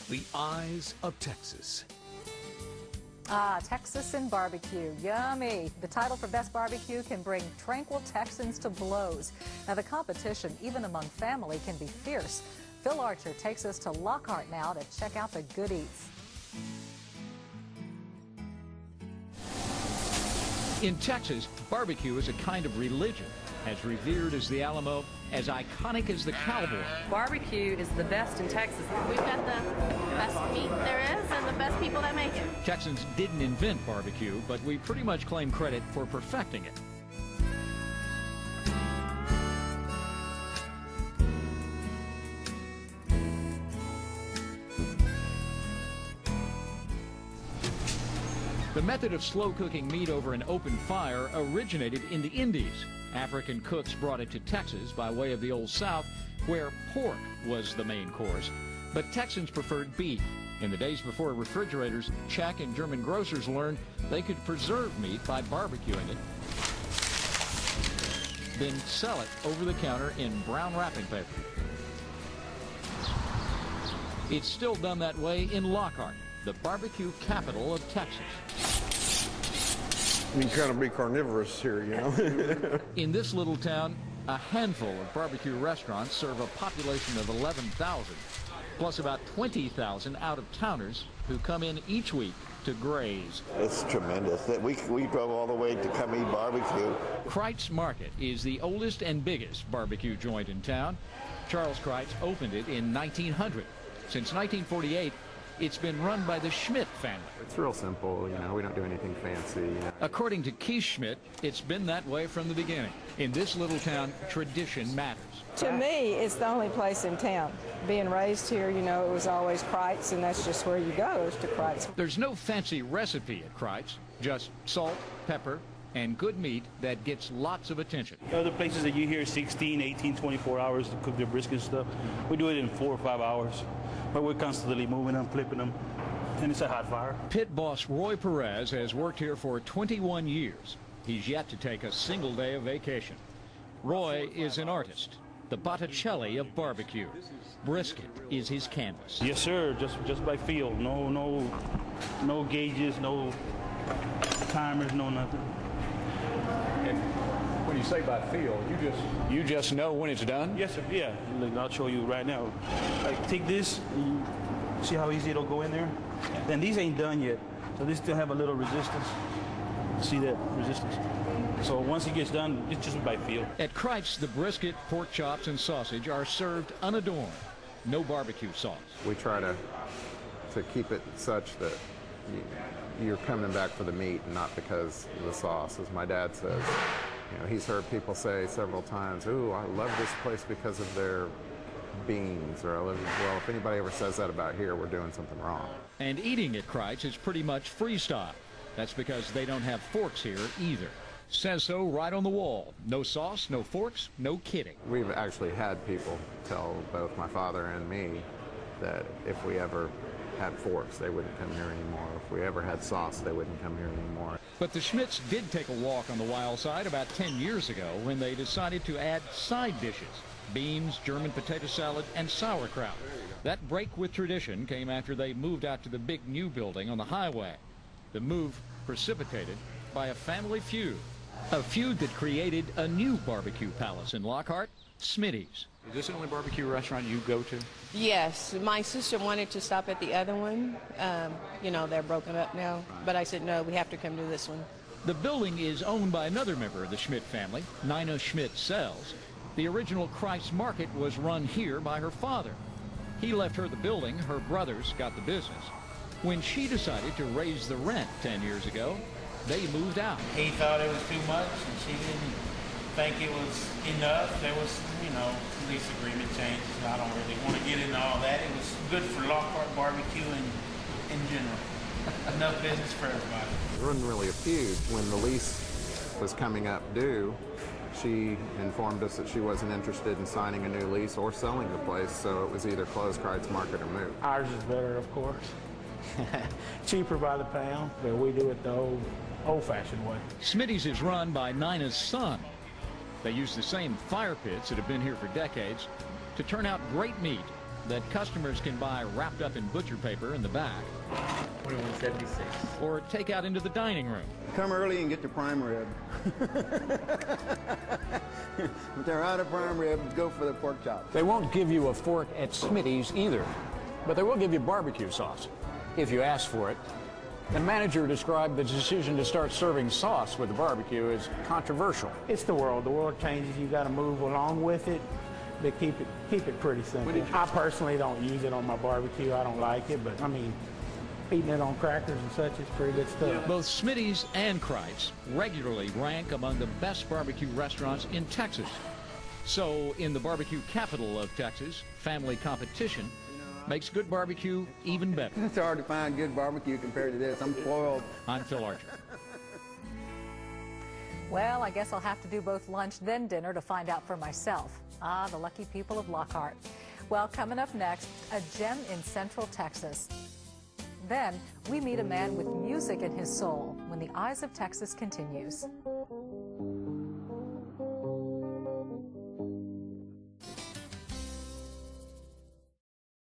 The eyes of Texas. Ah, Texas and barbecue. Yummy. The title for Best Barbecue can bring tranquil Texans to blows. Now, the competition, even among family, can be fierce. Phil Archer takes us to Lockhart now to check out the good eats. In Texas, barbecue is a kind of religion, as revered as the Alamo, as iconic as the cowboy. Barbecue is the best in Texas. We've got the best meat there is and the best people that make it. Texans didn't invent barbecue, but we pretty much claim credit for perfecting it. The method of slow cooking meat over an open fire originated in the Indies. African cooks brought it to Texas by way of the Old South, where pork was the main course, but Texans preferred beef. In the days before refrigerators, Czech and German grocers learned they could preserve meat by barbecuing it, then sell it over the counter in brown wrapping paper. It's still done that way in Lockhart, the barbecue capital of Texas. You can kind of be carnivorous here, you know. In this little town, a handful of barbecue restaurants serve a population of 11,000, plus about 20,000 out-of-towners who come in each week to graze. It's tremendous. We drove all the way to come eat barbecue. Kreitz Market is the oldest and biggest barbecue joint in town. Charles Kreitz opened it in 1900. Since 1948, it's been run by the Schmidt family. It's real simple, you know, we don't do anything fancy. You know. According to Keith Schmidt, it's been that way from the beginning. In this little town, tradition matters. To me, it's the only place in town. Being raised here, you know, it was always Kreitz, and that's just where you go, is to Kreitz. There's no fancy recipe at Kreitz, just salt, pepper, and good meat that gets lots of attention. Other places that you hear 16, 18, 24 hours to cook their brisket and stuff, we do it in 4 or 5 hours. But we're constantly moving them, flipping them, and it's a hot fire. Pit boss Roy Perez has worked here for 21 years. He's yet to take a single day of vacation. Roy is an artist, the Botticelli of barbecue. Brisket is his canvas. Yes, sir, just by feel. No gauges, no timers, no nothing. When you say by feel, you just know when it's done? Yes, sir. Yeah. Look, I'll show you right now. Like, take this. And you see how easy it'll go in there? Then these ain't done yet, so they still have a little resistance. See that resistance? So once it gets done, it's just by feel. At Kreitz, the brisket, pork chops, and sausage are served unadorned. No barbecue sauce. We try to keep it such that you're coming back for the meat and not because of the sauce, as my dad says. You know, he's heard people say several times, "Ooh, I love this place because of their beans," or well, if anybody ever says that about here, we're doing something wrong. And eating at Kreitz is pretty much freestyle. That's because they don't have forks here either. Says so right on the wall. No sauce, no forks, no kidding. We've actually had people tell both my father and me that if we ever had forks, they wouldn't come here anymore. If we ever had sauce, they wouldn't come here anymore. But the Schmidts did take a walk on the wild side about 10 years ago when they decided to add side dishes: beans, German potato salad, and sauerkraut. That break with tradition came after they moved out to the big new building on the highway. The move precipitated by a family feud. A feud that created a new barbecue palace in Lockhart, Smitty's. Is this the only barbecue restaurant you go to? Yes, my sister wanted to stop at the other one. You know, they're broken up now. But I said, no, we have to come to this one. The building is owned by another member of the Schmidt family, Nina Schmidt Sells. The original Kreitz Market was run here by her father. He left her the building, her brothers got the business. When she decided to raise the rent 10 years ago, they moved out. He thought it was too much, and she didn't think it was enough. There was, you know, lease agreement changes. I don't really want to get into all that. It was good for Lockhart barbecue in general. Enough business for everybody. It wasn't really a feud. When the lease was coming up due, she informed us that she wasn't interested in signing a new lease or selling the place, so it was either close Kreitz Market or move. Ours is better, of course. Cheaper by the pound, but we do it the old-fashioned way. Smitty's is run by Nina's son. They use the same fire pits that have been here for decades to turn out great meat that customers can buy wrapped up in butcher paper in the back. 2176. Or take out into the dining room. Come early and get the prime rib. If they're out of prime rib, go for the pork chop. They won't give you a fork at Smitty's either, but they will give you barbecue sauce if you ask for it. The manager described the decision to start serving sauce with the barbecue as controversial. It's the world. The world changes. You got to move along with it. But keep it pretty simple. I personally don't use it on my barbecue. I don't like it, but I mean, eating it on crackers and such is pretty good stuff. Both Smitty's and Kreitz regularly rank among the best barbecue restaurants in Texas. So, in the barbecue capital of Texas, family competition makes good barbecue even better. It's hard to find good barbecue compared to this. I'm spoiled. I'm Phil Archer. Well, I guess I'll have to do both lunch then dinner to find out for myself. Ah, the lucky people of Lockhart. Well, coming up next, a gem in Central Texas. Then, we meet a man with music in his soul when the Eyes of Texas continues.